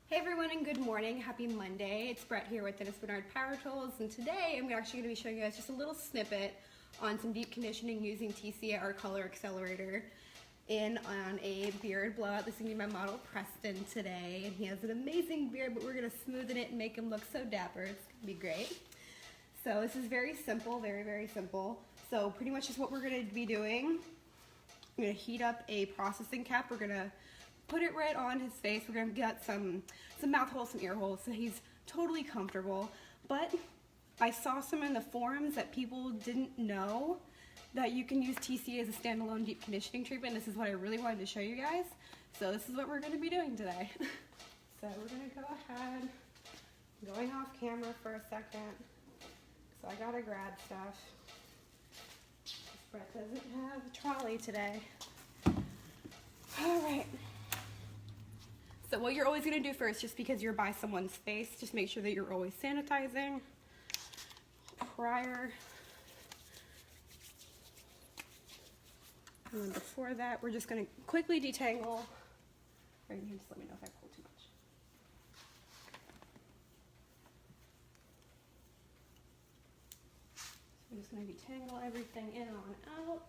Hey everyone and good morning. Happy Monday. It's Brett here with Dennis Bernard Power Tools, and today I'm actually going to be showing you guys just a little snippet on some deep conditioning using TCA, our color accelerator, on a beard blowout. This is going to be my model Preston today, and he has an amazing beard, but we're going to smoothen it and make him look so dapper. It's going to be great. So this is very simple, very simple. So pretty much just what we're going to be doing. I'm going to heat up a processing cap. We're going to put it right on his face. We're gonna get some mouth holes, some ear holes, so he's totally comfortable. But I saw some in the forums that people didn't know that you can use TCA as a standalone deep conditioning treatment. This is what I really wanted to show you guys. So this is what we're gonna be doing today. So we're gonna go ahead, going off camera for a second. So I gotta grab stuff. Brett doesn't have a trolley today. All right. So what you're always going to do first, just because you're by someone's face, just make sure that you're always sanitizing prior. And then before that, we're just going to quickly detangle. Right here, just let me know if I pull too much. So we're just going to detangle everything in on out.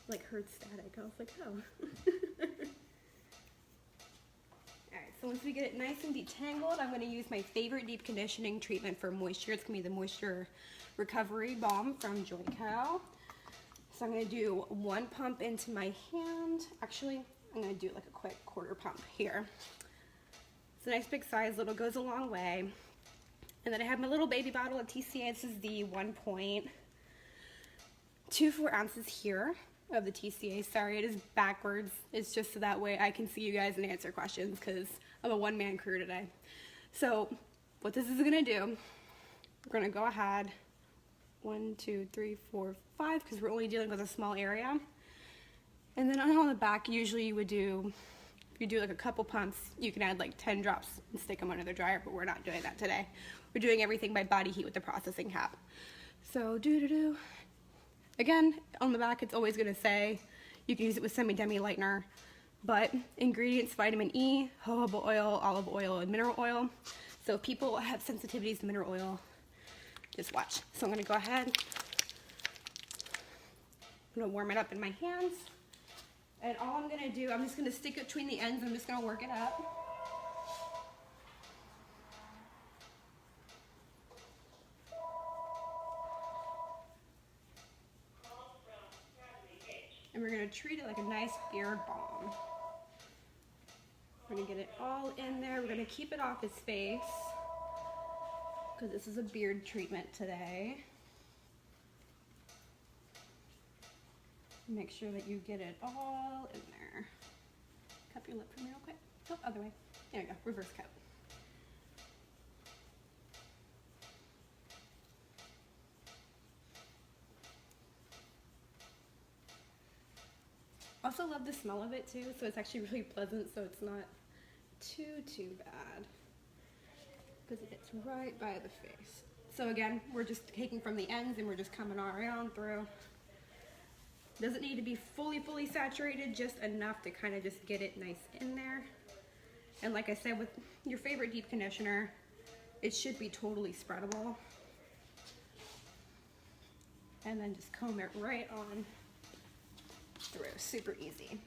Like heard static. I was like, oh. Alright, so once we get it nice and detangled, I'm going to use my favorite deep conditioning treatment for moisture. It's going to be the Moisture Recovery Balm from Joyco. So I'm going to do one pump into my hand. Actually, I'm going to do like a quick quarter pump here. It's a nice big size, little goes a long way. And then I have my little baby bottle of TCA. This is the 1.24 ounces here of the TCA. Sorry, it is backwards. It's just so that way I can see you guys and answer questions because I'm a one-man crew today. So what this is gonna do, we're gonna go ahead 1, 2, 3, 4, 5 because we're only dealing with a small area. And then on the back, usually you would do, if you do like a couple pumps, you can add like 10 drops and stick them under the dryer, but we're not doing that today. We're doing everything by body heat with the processing cap. So Again, on the back it's always going to say you can use it with semi-demi lightener, but ingredients: vitamin E, jojoba oil, olive oil, and mineral oil. So if people have sensitivities to mineral oil, just watch. So I'm going to go ahead, I'm going to warm it up in my hands, and all I'm going to do, I'm just going to stick it between the ends, I'm just going to work it up. And we're going to treat it like a nice beard balm. We're going to get it all in there. We're going to keep it off his face because this is a beard treatment today. Make sure that you get it all in there. Cup your lip for me real quick. Oh, other way. There we go. Reverse cup. Also love the smell of it too, so it's actually really pleasant, so it's not too bad because it gets right by the face. So again, we're just taking from the ends and we're just coming all around through. Doesn't need to be fully saturated, just enough to kind of just get it nice in there. And like I said, with your favorite deep conditioner, it should be totally spreadable. And then just comb it right on through, super easy.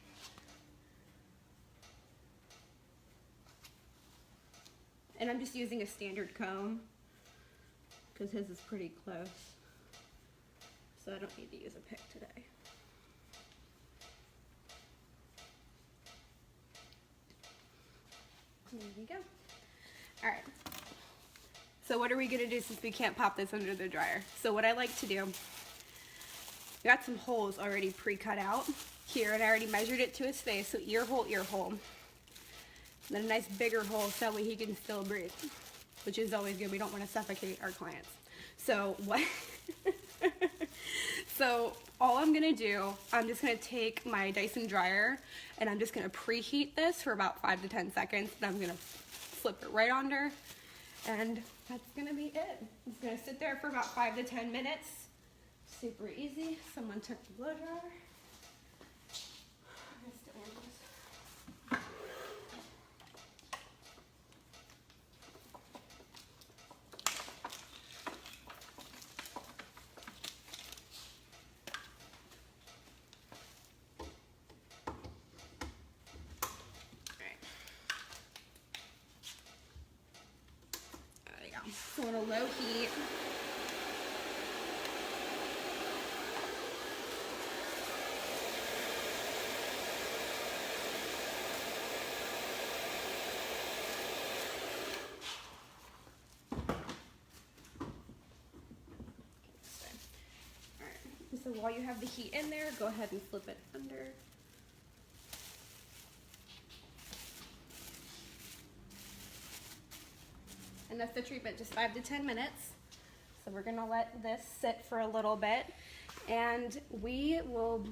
And I'm just using a standard comb because his is pretty close, so I don't need to use a pick today. There we go. All right, so what are we gonna do since we can't pop this under the dryer? So what I like to do, got some holes already pre-cut out here, and I already measured it to his face, so ear hole, and then a nice bigger hole so that way he can still breathe, which is always good. We don't want to suffocate our clients. So so all I'm gonna do, I'm just gonna take my Dyson dryer and I'm just gonna preheat this for about 5 to 10 seconds, and I'm gonna flip it right under, and that's gonna be it. It's gonna sit there for about 5 to 10 minutes. Super easy. Someone took the blow dryer. on a low heat. So while you have the heat in there, go ahead and flip it under. And that's the treatment, just 5 to 10 minutes. So we're gonna let this sit for a little bit and we will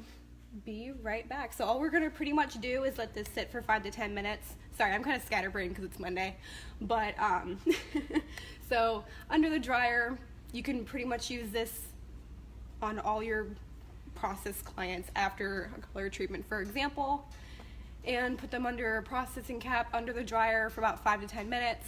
be right back. So all we're gonna pretty much do is let this sit for 5 to 10 minutes. Sorry, I'm kind of scatterbrained because it's Monday. But, so under the dryer, you can pretty much use this on all your process clients after a color treatment, for example, and put them under a processing cap under the dryer for about 5 to 10 minutes.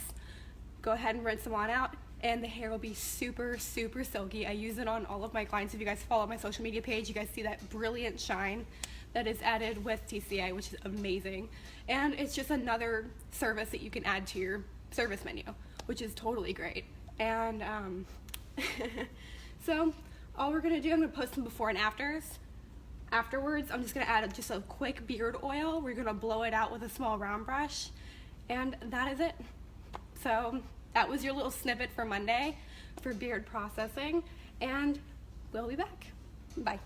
Go ahead and rinse them on out and the hair will be super, super silky. I use it on all of my clients. If you guys follow my social media page, you guys see that brilliant shine that is added with TCA, which is amazing. And it's just another service that you can add to your service menu, which is totally great. And so all we're gonna do, I'm gonna post some before and afters. Afterwards, I'm just gonna add just a quick beard oil. We're gonna blow it out with a small round brush, and that is it. So that was your little snippet for Monday for beard processing, and we'll be back. Bye.